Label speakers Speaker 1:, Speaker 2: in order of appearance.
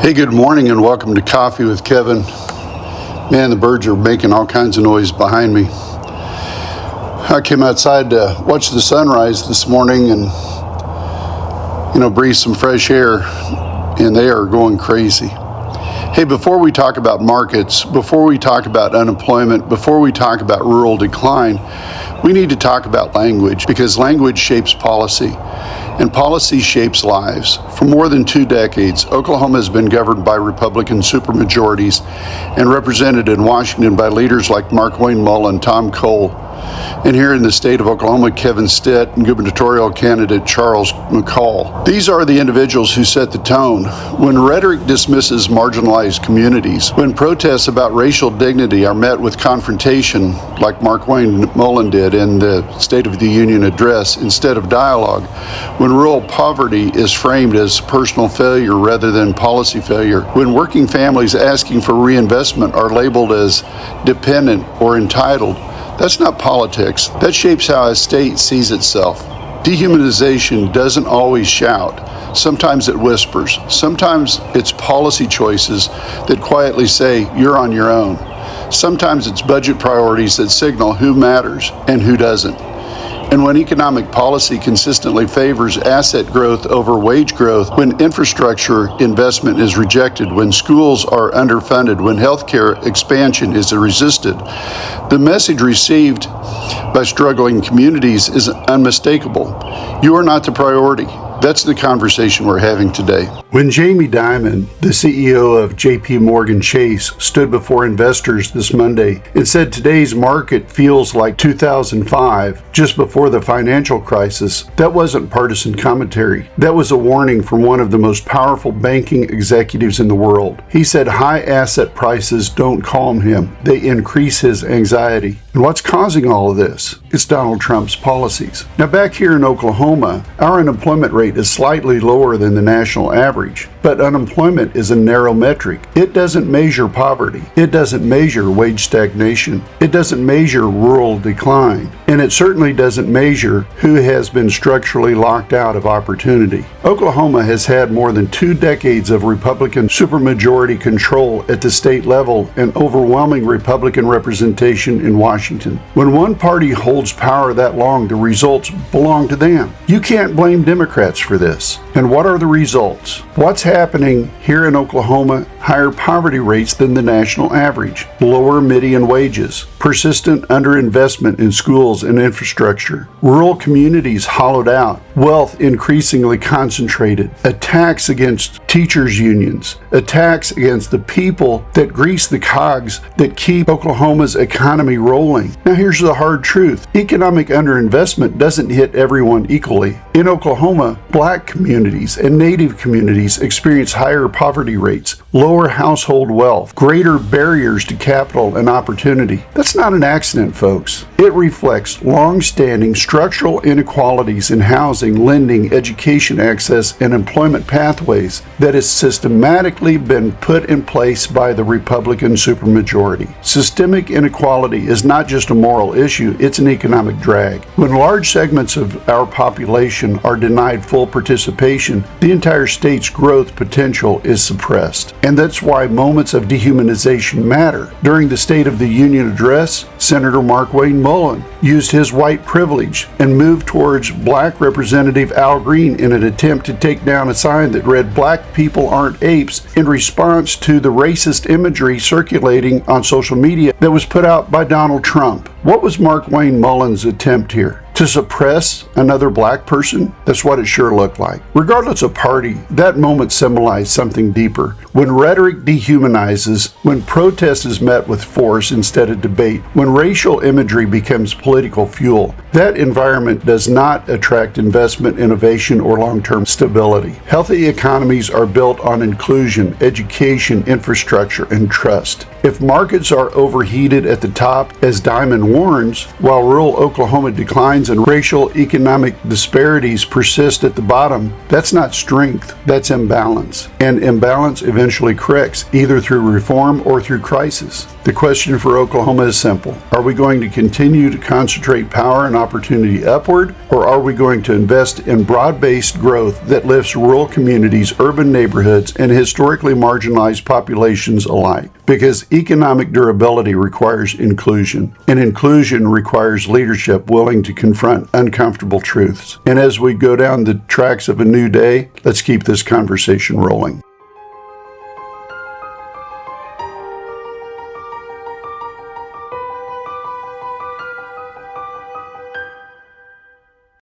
Speaker 1: Hey, good morning and welcome to Coffee with Kevin. Man, the birds are making all kinds of noise behind me. I came outside to watch the sunrise this morning and, breathe some fresh air, and they are going crazy. Hey, before we talk about markets, before we talk about unemployment, before we talk about rural decline, we need to talk about language, because language shapes policy, and policy shapes lives. For more than 2 decades, Oklahoma has been governed by Republican supermajorities and represented in Washington by leaders like Markwayne Mullin, Tom Cole, and here in the state of Oklahoma, Kevin Stitt and gubernatorial candidate Charles McCall. These are the individuals who set the tone. When rhetoric dismisses marginalized communities, when protests about racial dignity are met with confrontation, like Markwayne Mullin did in the State of the Union address, instead of dialogue, when rural poverty is framed as personal failure rather than policy failure, when working families asking for reinvestment are labeled as dependent or entitled, that's not politics. That shapes how a state sees itself. Dehumanization doesn't always shout. Sometimes it whispers. Sometimes it's policy choices that quietly say, you're on your own. Sometimes it's budget priorities that signal who matters and who doesn't. And when economic policy consistently favors asset growth over wage growth, when infrastructure investment is rejected, when schools are underfunded, when healthcare expansion is resisted, the message received by struggling communities is unmistakable. You are not the priority. That's the conversation we're having today. When Jamie Dimon, the CEO of JPMorgan Chase, stood before investors this Monday and said today's market feels like 2005, just before the financial crisis, that wasn't partisan commentary. That was a warning from one of the most powerful banking executives in the world. He said high asset prices don't calm him. They increase his anxiety. And what's causing all of this? It's Donald Trump's policies. Now, back here in Oklahoma, our unemployment rate is slightly lower than the national average, but unemployment is a narrow metric. It doesn't measure poverty. It doesn't measure wage stagnation. It doesn't measure rural decline. And it certainly doesn't measure who has been structurally locked out of opportunity. Oklahoma has had more than 2 decades of Republican supermajority control at the state level and overwhelming Republican representation in Washington. When one party holds power that long, the results belong to them. You can't blame Democrats for this. And what are the results? What's happening here in Oklahoma? Higher poverty rates than the national average, lower median wages, persistent underinvestment in schools and infrastructure, rural communities hollowed out, wealth increasingly concentrated, attacks against teachers' unions, attacks against the people that grease the cogs that keep Oklahoma's economy rolling. Now here's the hard truth. Economic underinvestment doesn't hit everyone equally. In Oklahoma, black communities and native communities experience higher poverty rates, lower household wealth, greater barriers to capital and opportunity. That's not an accident, folks. It reflects long-standing structural inequalities in housing, lending, education access, and employment pathways that has systematically been put in place by the Republican supermajority. Systemic inequality is not just a moral issue, it's an economic drag. When large segments of our population are denied full participation, the entire state's growth potential is suppressed. And that's why moments of dehumanization matter. During the State of the Union address, Senator Markwayne Mullin used his white privilege and moved towards Black Representative Al Green in an attempt to take down a sign that read, "Black people aren't apes," in response to the racist imagery circulating on social media that was put out by Donald Trump. What was Markwayne Mullin's attempt here? To suppress another black person? That's what it sure looked like. Regardless of party, that moment symbolized something deeper. When rhetoric dehumanizes, when protest is met with force instead of debate, when racial imagery becomes political fuel, that environment does not attract investment, innovation, or long-term stability. Healthy economies are built on inclusion, education, infrastructure, and trust. If markets are overheated at the top, as Dimon warns, while rural Oklahoma declines and racial economic disparities persist at the bottom, that's not strength, that's imbalance. And imbalance eventually corrects, either through reform or through crisis. The The question for Oklahoma is simple. Are we going to continue to concentrate power and opportunity upward, or are we going to invest in broad-based growth that lifts rural communities, urban neighborhoods, and historically marginalized populations alike? Because economic durability requires inclusion, and inclusion requires leadership willing to confront uncomfortable truths. And as we go down the tracks of a new day, let's keep this conversation rolling.